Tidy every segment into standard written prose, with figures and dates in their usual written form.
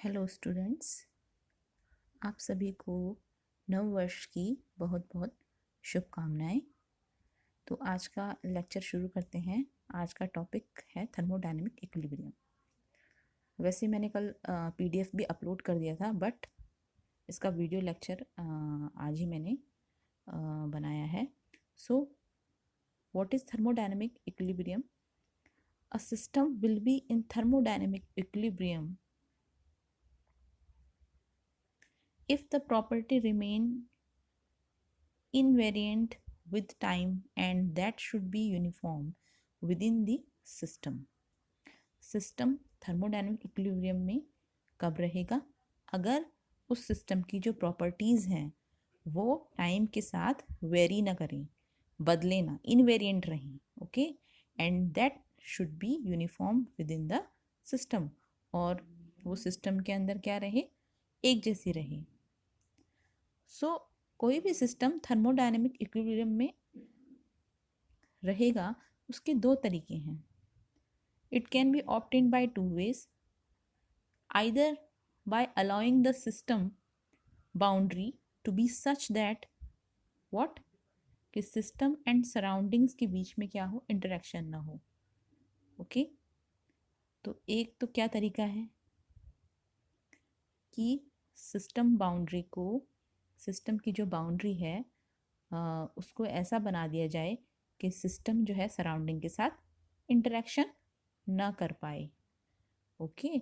Hello students, आप सभी को नव वर्ष की बहुत बहुत शुभकामनाएं। तो आज का लेक्चर शुरू करते हैं। आज का टॉपिक है थर्मोडायनेमिक इक्विलिब्रियम। वैसे मैंने कल पीडीएफ भी अपलोड कर दिया था, बट इसका वीडियो लेक्चर आज ही मैंने बनाया है। So what is thermodynamic equilibrium? A system will be in thermodynamic equilibrium if the property remain invariant with time and that should be uniform within the system. System thermodynamic equilibrium में कब रहेगा? अगर उस system की जो properties हैं वो time के साथ वेरी ना करें, बदले ना, इनवेरिएंट रहें। Okay, and that should be uniform with in the system, और वो सिस्टम के अंदर क्या रहे? एक जैसी रहे। सो कोई भी सिस्टम थर्मोडायनेमिक इक्विलिब्रियम में रहेगा, उसके दो तरीके हैं। It can be obtained by two ways, either by allowing the system boundary to be such that what, कि सिस्टम एंड सराउंडिंग्स के बीच में क्या हो? इंटरेक्शन ना हो। ओके, तो एक तो क्या तरीका है कि सिस्टम बाउंड्री को, सिस्टम की जो बाउंड्री है उसको ऐसा बना दिया जाए कि सिस्टम जो है सराउंडिंग के साथ इंटरेक्शन ना कर पाए। ओके,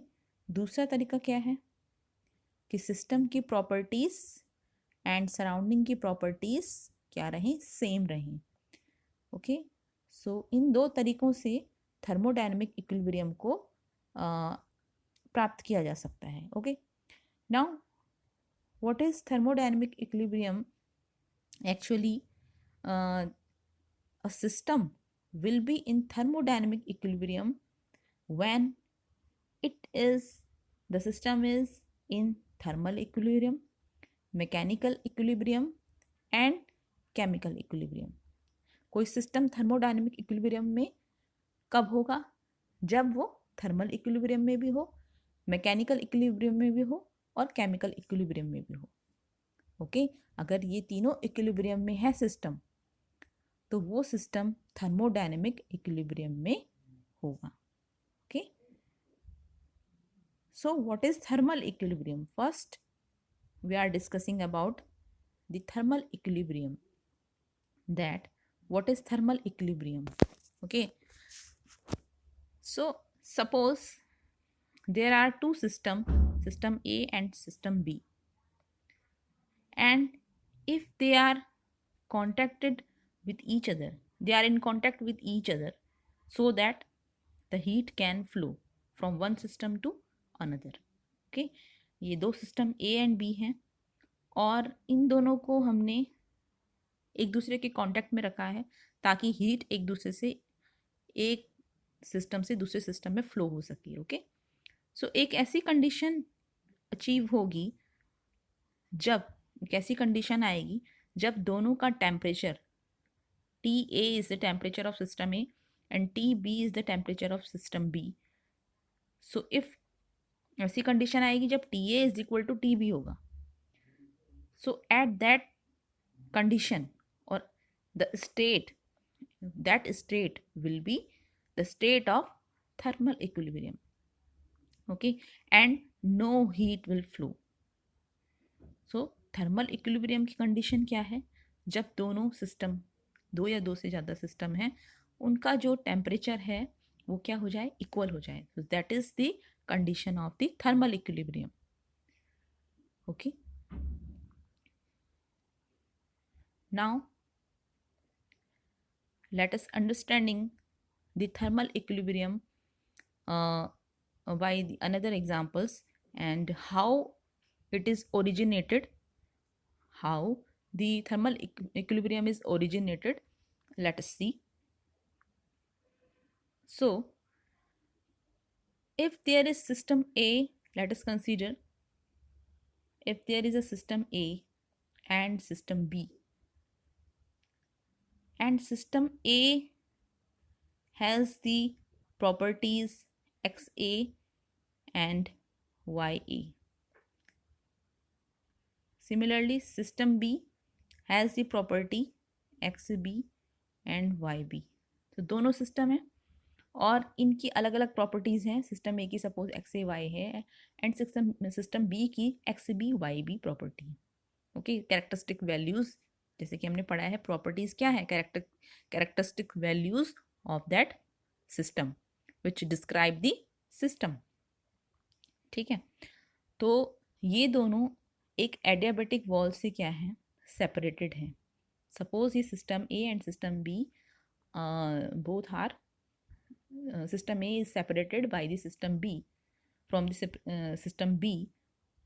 दूसरा तरीका क्या है कि सिस्टम की प्रॉपर्टीज एंड सराउंडिंग की प्रॉपर्टीज क्या रहें? सेम रहें। ओके, सो इन दो तरीकों से थर्मोडायनेमिक इक्विलिब्रियम को प्राप्त किया जा सकता है। Okay, now what is thermodynamic equilibrium? Actually a system will be in thermodynamic equilibrium when the system is in thermal equilibrium, mechanical equilibrium and chemical equilibrium. कोई सिस्टम थर्मोडायनेमिक इक्विलिब्रियम में कब होगा? जब वो थर्मल इक्विलिब्रियम में भी हो, mechanical equilibrium में भी हो और केमिकल इक्विलिब्रियम में भी हो। ओके, अगर ये तीनों इक्विलिब्रियम में है सिस्टम, तो वो सिस्टम थर्मोडायनेमिक इक्विलिब्रियम में होगा। Okay, so what is thermal equilibrium? First we are discussing about the thermal equilibrium. That what is thermal equilibrium? Okay, so suppose there are two system A and system B, and if they are contacted with each other, they are in contact with each other, so that the heat can flow from one system to another. Okay, ये दो system A and B हैं और इन दोनों को हमने एक दूसरे के कांटेक्ट में रखा है ताकि हीट एक दूसरे से, एक सिस्टम से दूसरे सिस्टम में फ्लो हो सके। ओके, सो एक ऐसी कंडीशन अचीव होगी, जब एक ऐसी कंडीशन आएगी जब दोनों का temperature TA is the temperature of system A and TB is the temperature of system B. So if ऐसी कंडीशन आएगी जब TA is equal to TB होगा, so at that condition or the state, that state will be the state of thermal equilibrium. Okay, and no heat will flow. So thermal equilibrium की condition क्या है? जब दोनों system, दो या दो से ज़्यादा सिस्टम हैं, उनका जो टेम्परेचर है वो क्या हो जाए? इक्वल हो जाए. So that is the condition of the thermal equilibrium. Okay, now let us understanding the thermal equilibrium by the another examples and how it is originated, how the thermal equilibrium is originated. Let us see. So if there is system A, let us consider if there is a system A and system B, and system A has the properties XA and YA. Similarly, system B has the property XB and YB. तो दोनों system है और इनकी अलग अलग properties हैं. System A की suppose X A Y है एंड सिस्टम बी की X B Y B property है. ओके, कैरेक्टरिस्टिक वैल्यूज़ जैसे कि हमने पढ़ा है, प्रॉपर्टीज़ क्या है? Characteristic values of that system which describe the system. ठीक है, तो ये दोनों एक एडियाबेटिक वॉल से क्या है? सेपरेटेड हैं. सपोज ये system A and system B both are system A is separated by the system B from the system B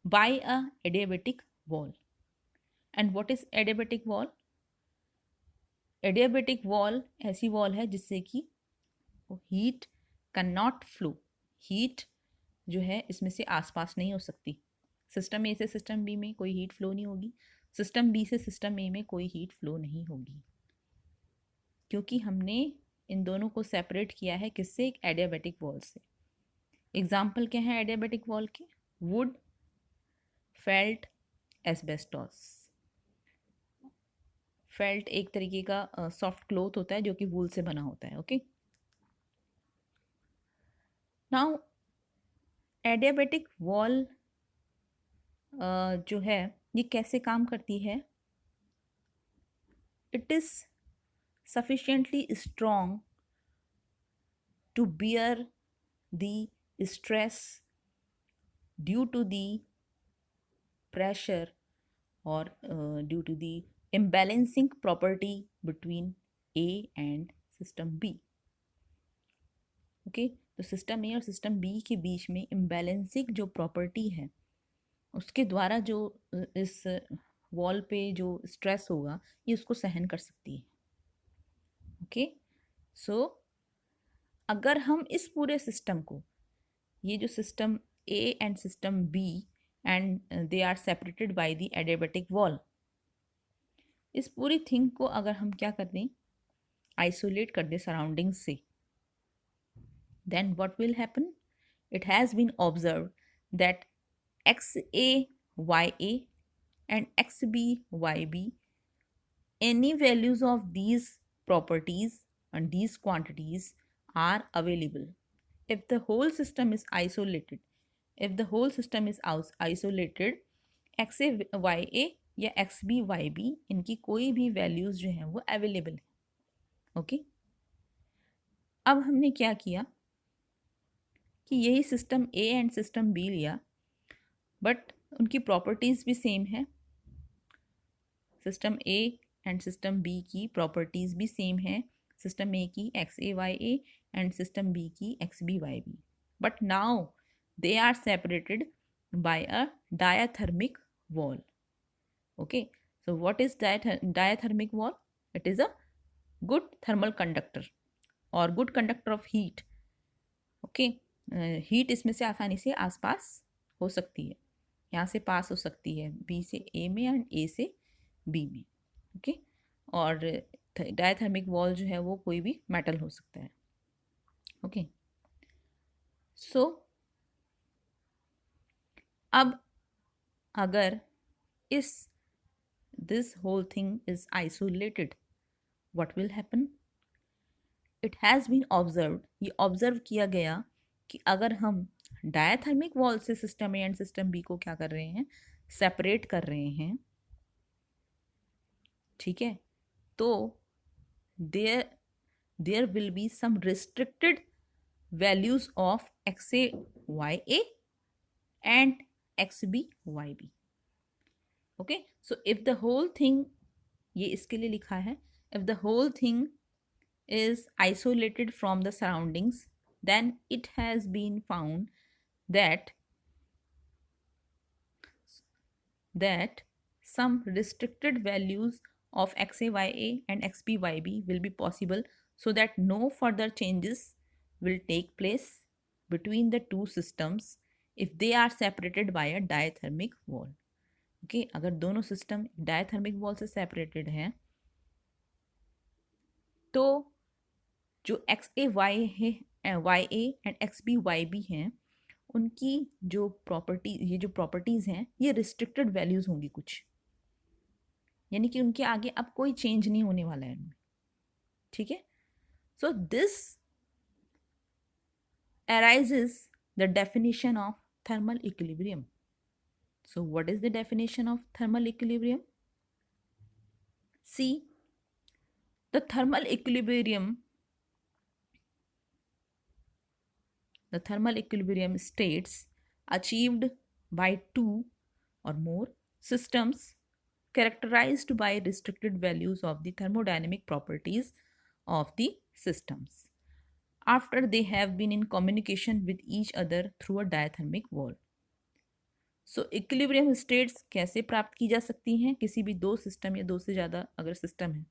by a adiabatic wall. And what is adiabatic wall? Adiabatic wall ऐसी wall है जिससे कि heat cannot flow. heat जो है इसमें से आसपास नहीं हो सकती. सिस्टम ए से सिस्टम बी में कोई हीट फ्लो नहीं होगी, सिस्टम बी से सिस्टम ए में कोई हीट फ्लो नहीं होगी, क्योंकि हमने इन दोनों को सेपरेट किया है किससे? एक एडियाबेटिक वॉल से. एग्जाम्पल क्या है एडियाबेटिक वॉल के? Would, felt, asbestos. फेल्ट एक तरीके का सॉफ्ट क्लोथ होता है जो कि वूल से बना होता है. ओके, नाउ एडियाबेटिक वॉल जो है ये कैसे काम करती है? It is sufficiently strong to bear the stress due to the pressure or due to the imbalancing property between A and system B. Okay, तो सिस्टम ए और सिस्टम बी के बीच में इम्बैलेंसिंग जो प्रॉपर्टी है उसके द्वारा जो इस वॉल पे जो स्ट्रेस होगा ये उसको सहन कर सकती है. ओके, सो अगर हम इस पूरे सिस्टम को, ये जो system A and system B and they are separated by the adiabatic wall, इस पूरी थिंग को अगर हम क्या कर दें? आइसोलेट कर दें सराउंडिंग्स से, then what will happen? It has been observe that X A Y A and X B Y B, any values of these properties and these quantities are available. If the whole system is isolated, x a y a या x b y b इनकी कोई भी values जो हैं वो available है. Okay, अब हमने क्या किया कि यही system A and system B लिया, बट उनकी प्रॉपर्टीज भी सेम है. System A and system B की प्रॉपर्टीज भी सेम है. सिस्टम ए की X A Y A and system B की X B Y B, but now they are separated by a diathermic wall. Okay, so what is diathermic wall? It is a good thermal conductor और good conductor of heat. Okay, heat इसमें से आसानी से आसपास हो सकती है, यहाँ से पास हो सकती है बी से ए में एंड ए से बी में. ओके, और डायथर्मिक वॉल जो है वो कोई भी मेटल हो सकता है. ओके, सो अब अगर इस this whole thing is isolated, what will happen? It has been observed, ये ऑब्जर्व किया गया कि अगर हम डायथर्मिक वॉल से system A and system B को क्या कर रहे हैं? सेपरेट कर रहे हैं. ठीक है, तो there will be some restricted values of X A Y A and X B Y B. Okay, so if the whole thing, ये इसके लिए लिखा है, if the whole thing is isolated from the surroundings, then it has been found that some restricted values of XAYA and XBYB will be possible, so that no further changes will take place between the two systems if they are separated by a diathermic wall. Okay, अगर दोनों system diathermic wall से separated हैं तो जो X A Y है, Y A and X B Y B हैं, उनकी जो ये जो प्रॉपर्टीज हैं ये रिस्ट्रिक्टेड वैल्यूज होंगी कुछ, यानी कि उनके आगे अब कोई चेंज नहीं होने वाला है इनमें, ठीक है। So this arises the definition of thermal equilibrium. So what is the definition of thermal equilibrium? See, the thermal equilibrium states achieved by two or more systems characterized by restricted values of the thermodynamic properties of the systems after they have been in communication with each other through a diathermic wall. So equilibrium states कैसे प्राप्त की जा सकती हैं? किसी भी दो system या दो से ज़्यादा अगर सिस्टम है,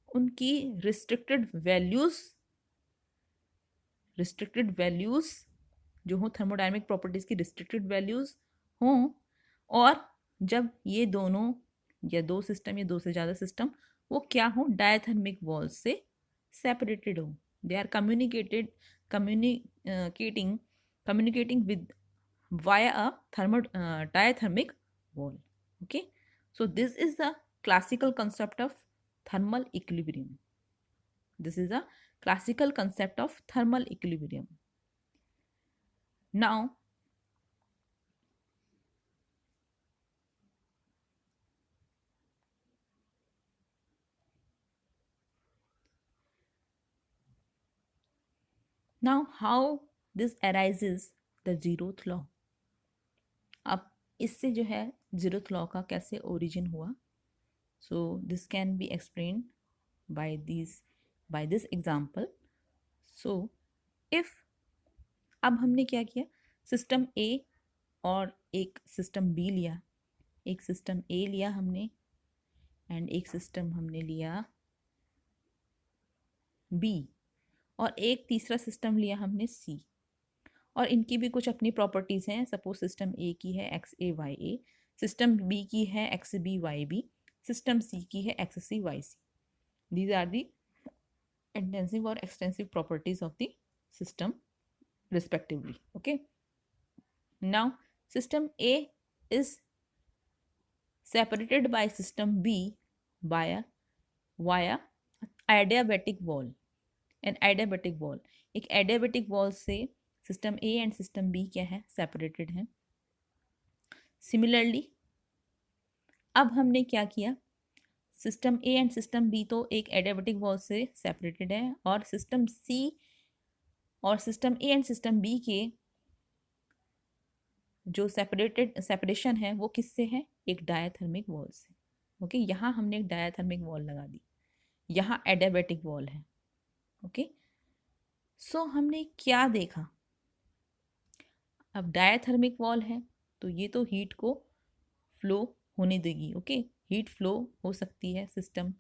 उनकी रिस्ट्रिक्टेड वैल्यूज़ जो हो, थर्मोडायनेमिक प्रॉपर्टीज़ की रिस्ट्रिक्टेड वैल्यूज़ हों, और जब ये दोनों या दो सिस्टम या दो से ज़्यादा सिस्टम वो क्या हो, डायथर्मिक वॉल्स से सेपरेटेड हो, they are communicating with via a diathermic wall. Okay, so this is the classical concept of thermal equilibrium. This is a classical concept of thermal equilibrium. Now how this arises the zeroth law. अब इससे जो है zeroth law का कैसे origin हुआ? So this can be explained by this example. So if अब हमने क्या किया, सिस्टम ए और एक सिस्टम बी लिया, एक सिस्टम ए लिया हमने एंड एक सिस्टम हमने लिया बी, और एक तीसरा सिस्टम लिया हमने सी, और इनकी भी कुछ अपनी प्रॉपर्टीज़ हैं. सपोज सिस्टम ए की है X A Y A, system B की है X B Y B, system C की है X C Y C. These are the intensive और extensive properties of the system respectively. Okay, now system A is separated by system B via adiabatic wall. An adiabatic wall, एक adiabatic wall से system A and system B क्या है, separated है. Similarly अब हमने क्या किया, system A and system B तो एक एडियाबेटिक वॉल से सेपरेटेड है, और सिस्टम C और system A and system B के जो सेपरेशन है वो किससे है, एक डायथर्मिक वॉल से. ओके, यहाँ हमने एक डायथर्मिक वॉल लगा दी, यहाँ एडियाबेटिक वॉल है. ओके, सो हमने क्या देखा, अब डायथर्मिक वॉल है तो ये तो हीट को फ्लो होने देगी. ओके, हीट फ्लो हो सकती है सिस्टम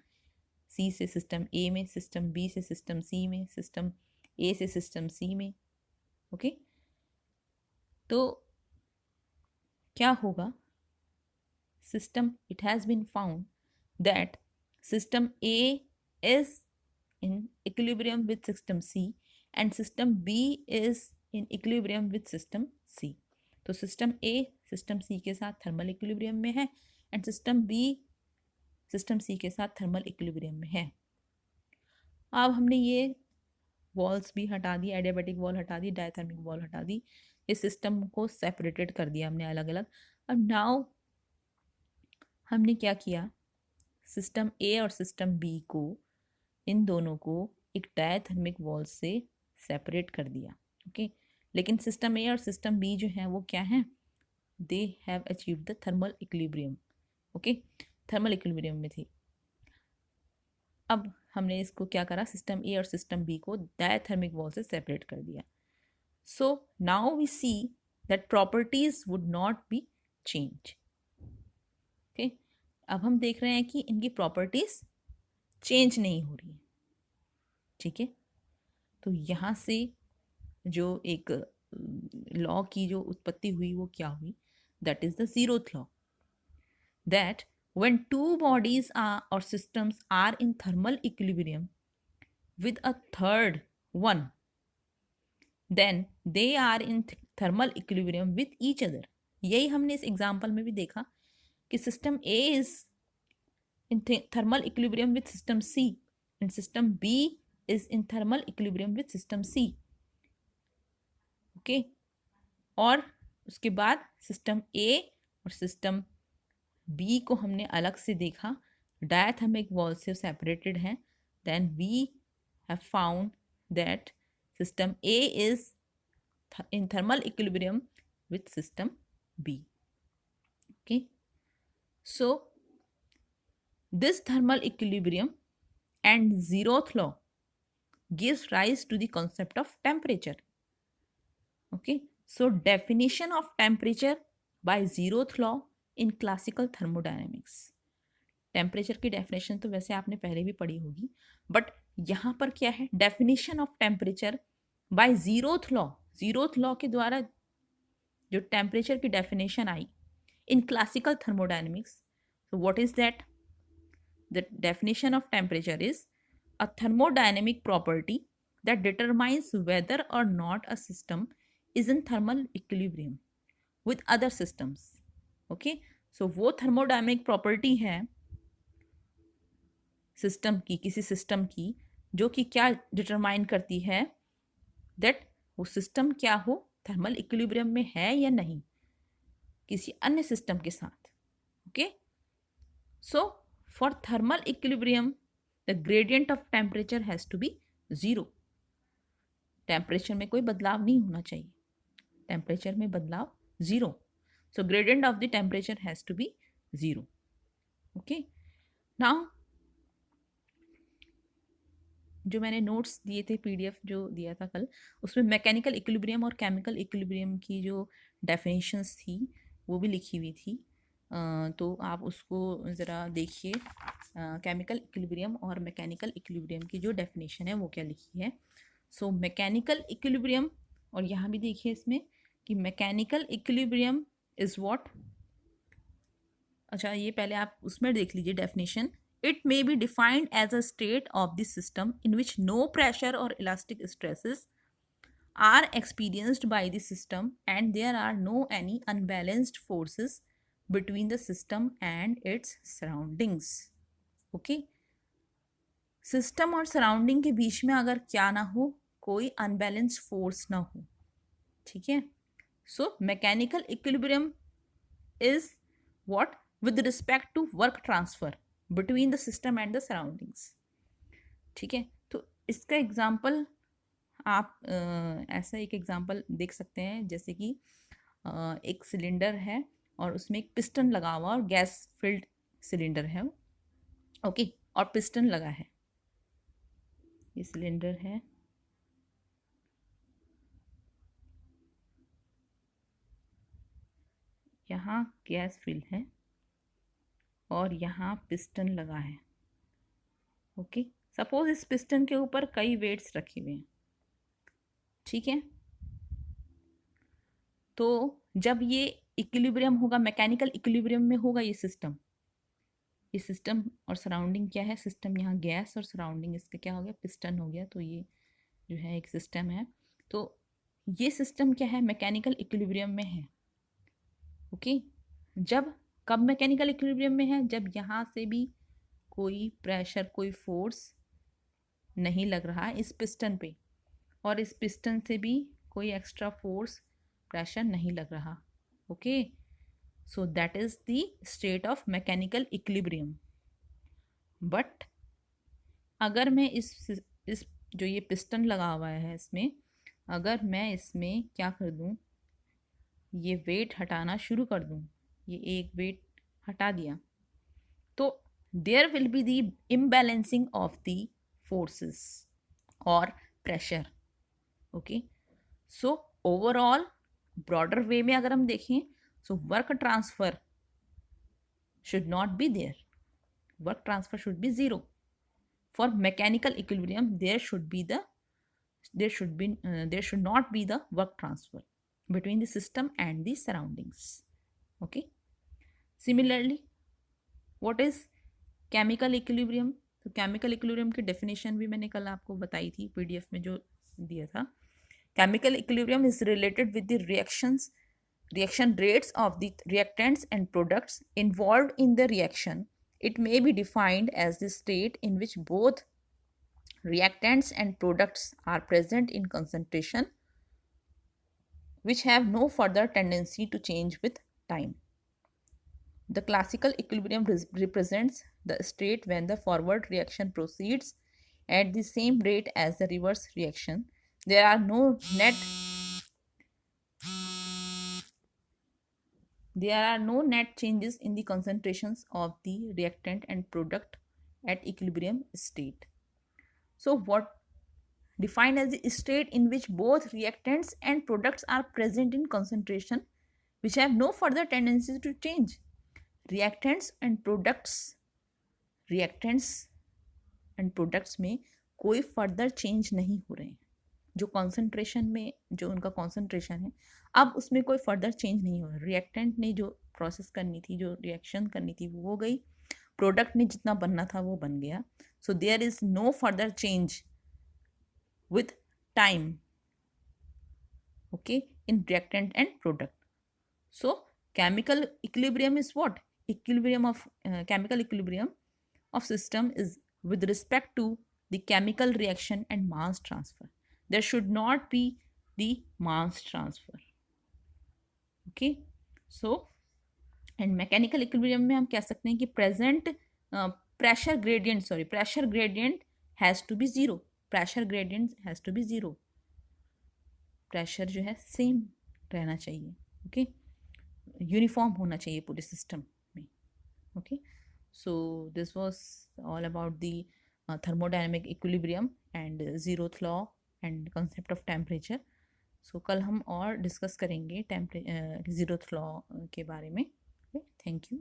सी से सिस्टम ए में, सिस्टम बी से सिस्टम सी में, सिस्टम ए से सिस्टम सी में. ओके, तो क्या होगा, system, it has been found that system A is in equilibrium with system C and system B is in equilibrium with system C. तो सिस्टम ए system सी के साथ थर्मल इक्विलिब्रियम में है एंड सिस्टम बी सिस्टम सी के साथ thermal equilibrium में है. अब हमने ये वॉल्स भी हटा दी, एडियाबेटिक वॉल हटा दी, डायथर्मिक वॉल हटा दी, इस सिस्टम को सेपरेटेड कर दिया हमने अलग अलग. अब नाउ हमने क्या किया, सिस्टम ए और सिस्टम बी को, इन दोनों को एक डायथर्मिक वॉल से सेपरेट कर दिया. ओके, लेकिन सिस्टम ए और सिस्टम बी जो हैं वो क्या हैं, they have achieved the thermal equilibrium. Okay, thermal equilibrium में थी. अब हमने इसको क्या करा, सिस्टम ए और सिस्टम बी को डायथर्मिक वॉल से सेपरेट कर दिया. So now we see that properties would not be change. Okay, अब हम देख रहे हैं कि इनकी प्रॉपर्टीज चेंज नहीं हो रही है. ठीक है, तो यहाँ से जो एक लॉ की जो उत्पत्ति हुई वो क्या हुई, that is the zeroth law, that when two bodies are or systems are in thermal equilibrium with a third one, then they are in thermal equilibrium with each other. यही हमने इस एग्जाम्पल में भी देखा कि system A is in thermal equilibrium with system C and system B is in thermal equilibrium with system C. Okay, और उसके बाद सिस्टम ए और सिस्टम बी को हमने अलग से देखा, डायथर्मिक वॉल से सेपरेटेड हैं। Then we have found that system A is in thermal equilibrium with system B. Okay, so this thermal equilibrium and zeroth law gives rise to the concept of temperature. Okay, so definition of temperature by zeroth law in classical thermodynamics. Temperature की definition तो वैसे आपने पहले भी पढ़ी होगी, but यहाँ पर क्या है, definition of temperature by zeroth law. Zeroth law के द्वारा जो टेम्परेचर की definition I in classical thermodynamics, so what is that? The definition of temperature is a thermodynamic property that determines whether or not a system is in thermal equilibrium with other systems. Okay, so वो thermodynamic property है system की, किसी system की, जो कि क्या determine करती है दैट वो सिस्टम क्या हो, थर्मल इक्विलिब्रियम में है या नहीं किसी अन्य सिस्टम के साथ। Okay, so for thermal equilibrium the gradient of temperature has to be zero. Temperature में कोई बदलाव नहीं होना चाहिए, टेम्परेचर में बदलाव zero, so gradient of the temperature has to be zero. Okay, now जो मैंने नोट्स दिए थे, पीडीएफ जो दिया था कल, उसमें मैकेनिकल इक्विलिब्रियम और केमिकल इक्विलिब्रियम की जो डेफिनेशंस थी वो भी लिखी हुई थी, तो आप उसको ज़रा देखिए। केमिकल इक्विलिब्रियम और मैकेनिकल इक्विलिब्रियम की जो डेफिनेशन है वो क्या लिखी है। सो मैकेनिकल इक्विलिब्रियम, और यहाँ भी देखिए इसमें कि मैकेनिकल इक्विलिब्रियम इज़ व्हाट। अच्छा, ये पहले आप उसमें देख लीजिए definition. It may be defined as a state of the system in which no pressure or elastic stresses are experienced by the system and there are no any unbalanced forces between the system and its surroundings. Okay, system और surrounding के बीच में अगर क्या ना हो, कोई unbalanced force ना हो। ठीक है, so mechanical equilibrium is what with respect to work transfer between the system and the surroundings. ठीक है, तो इसका एग्जाम्पल आप ऐसा एक एग्जाम्पल देख सकते हैं, जैसे कि एक सिलेंडर है और उसमें एक पिस्टन लगा हुआ और गैस फिल्ड सिलेंडर है। ओके, और पिस्टन लगा है, ये सिलेंडर है, यहाँ गैस फिल है और यहाँ पिस्टन लगा है। ओके, सपोज इस पिस्टन के ऊपर कई वेट्स रखे हुए हैं। ठीक है, तो जब ये इक्विलिब्रियम होगा, मैकेनिकल इक्विलिब्रियम में होगा ये सिस्टम और सराउंडिंग क्या है, सिस्टम यहाँ गैस और सराउंडिंग इसका क्या हो गया, पिस्टन हो गया। तो ये जो है एक सिस्टम है, तो ये सिस्टम क्या है, मैकेनिकल इक्विलिब्रियम में है। ओके, जब कब मैकेनिकल इक्विलिब्रियम में है, जब यहाँ से भी कोई प्रेशर, कोई फोर्स नहीं लग रहा है इस पिस्टन पे, और इस पिस्टन से भी कोई एक्स्ट्रा फोर्स, प्रेशर नहीं लग रहा। Okay, so that is the state of mechanical equilibrium. But अगर मैं इस जो ये पिस्टन लगा हुआ है इसमें, अगर मैं इसमें क्या कर दूं, ये वेट हटाना शुरू कर दूं, ये एक वेट हटा दिया, तो there will be the imbalancing of the forces और pressure. Okay, so overall broader way में अगर हम देखें, so work transfer should not be there, work transfer should be zero. For mechanical equilibrium there should not be the work transfer between the system and the surroundings. Okay, similarly what is chemical equilibrium? तो chemical equilibrium की definition भी मैंने कल आपको बताई थी, PDF में जो दिया था। Chemical equilibrium is related with the reaction rates of the reactants and products involved in the reaction. It may be defined as the state in which both reactants and products are present in concentration which have no further tendency to change with time. The classical equilibrium represents the state when the forward reaction proceeds at the same rate as the reverse reaction. There are no net changes in the concentrations of the reactant and product at equilibrium state. So what defined as the state in which both reactants and products are present in concentration which have no further tendency to change. reactants and products reactants and products में कोई further change नहीं हो रहे हैं. जो concentration में जो उनका कॉन्सेंट्रेशन है अब उसमें कोई फर्दर चेंज नहीं हो रहा. रिएक्टेंट ने जो प्रोसेस करनी थी, जो रिएक्शन करनी थी वो हो गई. प्रोडक्ट ने जितना बनना था वो बन गया. So there is no further change with time, okay, in reactant and product. So chemical equilibrium is what? Chemical equilibrium of system is with respect to the chemical reaction and mass transfer. There should not be the mass transfer, okay. So and mechanical equilibrium में हम कह सकते हैं कि present pressure gradient has to be zero. Pressure gradient has to be zero. Pressure जो है same रहना चाहिए, ओके, यूनिफॉर्म होना चाहिए पूरे सिस्टम में, okay. So this was all about the thermodynamic equilibrium and zeroth law and concept of temperature. So कल हम और डिस्कस करेंगे ज़ीरोथ लॉ के बारे में. Thank you.